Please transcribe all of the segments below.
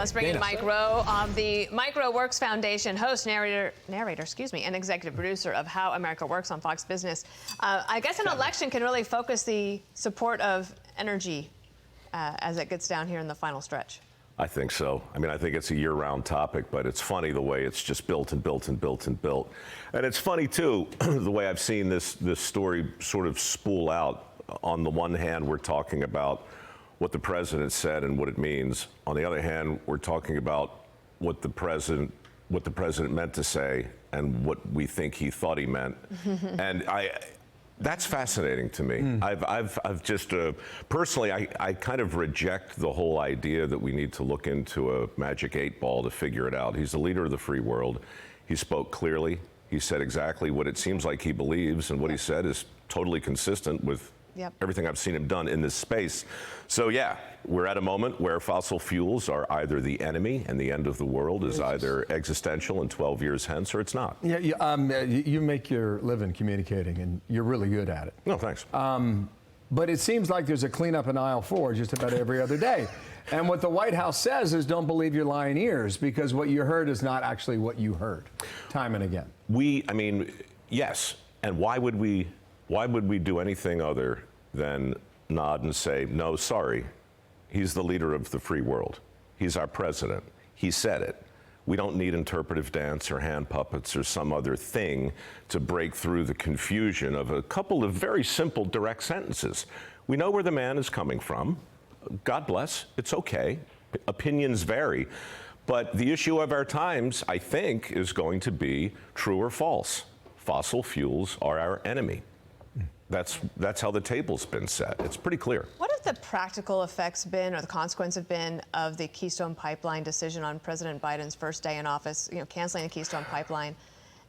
Let's bring in Mike Rowe of the Micro Works Foundation, host, narrator, and executive producer of How America Works on Fox Business. I guess an election can really focus the support of energy as it gets down here in the final stretch. I think so. I mean, I think it's a year-round topic, but it's funny the way it's just built and built and built and built. And it's funny, too, the way I've seen this story sort of spool out. On the one hand, we're talking about what the president said and what it means. On the other hand, we're talking about what the president meant to say and what we think he thought he meant. And that's fascinating to me. I've just personally, I kind of reject the whole idea that we need to look into a magic 8-ball to figure it out. He's the leader of the free world. He spoke clearly. He said exactly what it seems like he believes, and what he said is totally consistent with everything I've seen him done in this space. So yeah, we're at a moment where fossil fuels are either the enemy and the end of the world is either existential in 12 years hence, or it's not. Yeah, you make your living communicating, and you're really good at it. No, thanks. But it seems like there's a cleanup in aisle 4 just about every other day. And what the White House says is don't believe your lying ears, because what you heard is not actually what you heard, time and again. I mean, yes. And why would we do anything other than nod and say, no, sorry, he's the leader of the free world. He's our president. He said it. We don't need interpretive dance or hand puppets or some other thing to break through the confusion of a couple of very simple, direct sentences. We know where the man is coming from. God bless. It's okay. Opinions vary. But the issue of our times, I think, is going to be true or false. Fossil fuels are our enemy. That's how the table's been set. It's pretty clear. What have the practical effects been, or the consequence have been, of the Keystone Pipeline decision on President Biden's first day in office, canceling the Keystone Pipeline?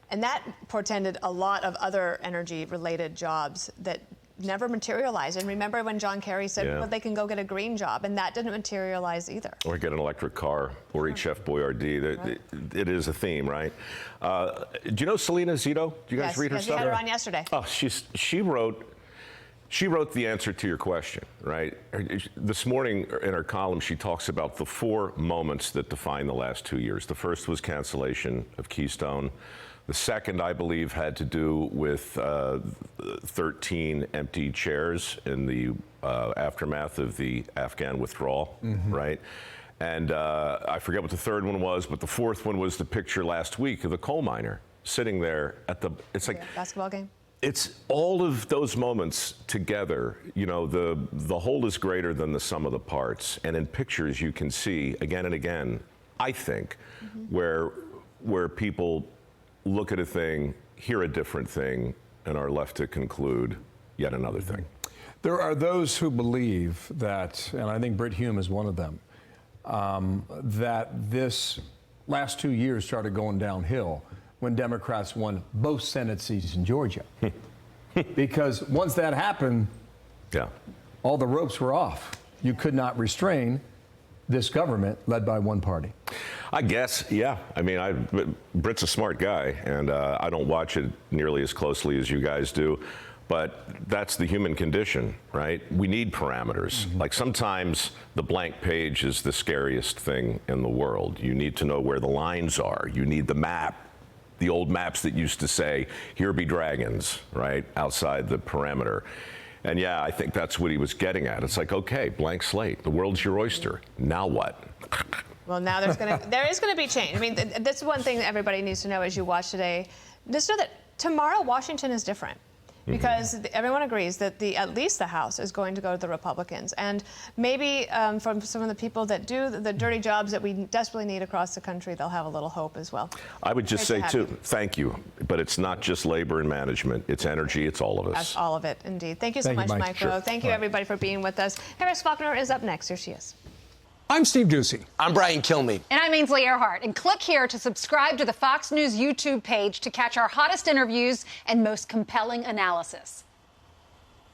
And that portended a lot of other energy-related jobs that never materialized. And remember when John Kerry said, well, they can go get a green job, and that didn't materialize either. Or get an electric car, or eat Chef Boyardee. Right. It is a theme, right? Do you know Selena Zito? Do you guys read her stuff? Yes, we had her on yesterday. Oh, she wrote the answer to your question, right? This morning in her column, she talks about the 4 moments that define the last 2 years. The first was cancellation of Keystone. The second, I believe, had to do with 13 empty chairs in the aftermath of the Afghan withdrawal, right? And I forget what the third one was, but the fourth one was the picture last week of the coal miner sitting there at the, it's like basketball game. It's all of those moments together. The whole is greater than the sum of the parts. And in pictures, you can see again and again, I think, where people look at a thing, hear a different thing, and are left to conclude yet another thing. There are those who believe that, and I think Brit Hume is one of them, that this last 2 years started going downhill when Democrats won both Senate seats in Georgia. Because once that happened, all the ropes were off. You could not restrain this government led by one party. I guess, yeah. I mean, Brit's a smart guy, and I don't watch it nearly as closely as you guys do, but that's the human condition, right? We need parameters. Like sometimes the blank page is the scariest thing in the world. You need to know where the lines are. You need the map. The old maps that used to say, here be dragons, right, outside the perimeter. And yeah, I think that's what he was getting at. It's like, okay, blank slate. The world's your oyster. Now what? Well, now there is going to be change. I mean, that's one thing that everybody needs to know as you watch today. Just know that tomorrow Washington is different. Because everyone agrees that at least the House is going to go to the Republicans. And maybe from some of the people that do the dirty jobs that we desperately need across the country, they'll have a little hope as well. I would just say, too, thank you. But it's not just labor and management. It's energy. It's all of us. That's all of it, indeed. Thank you so much, Mike Rowe. Thank you, everybody, for being with us. Harris Faulkner is up next. Here she is. I'm Steve Doocy. I'm Brian Kilmeade. And I'm Ainsley Earhart. And click here to subscribe to the Fox News YouTube page to catch our hottest interviews and most compelling analysis.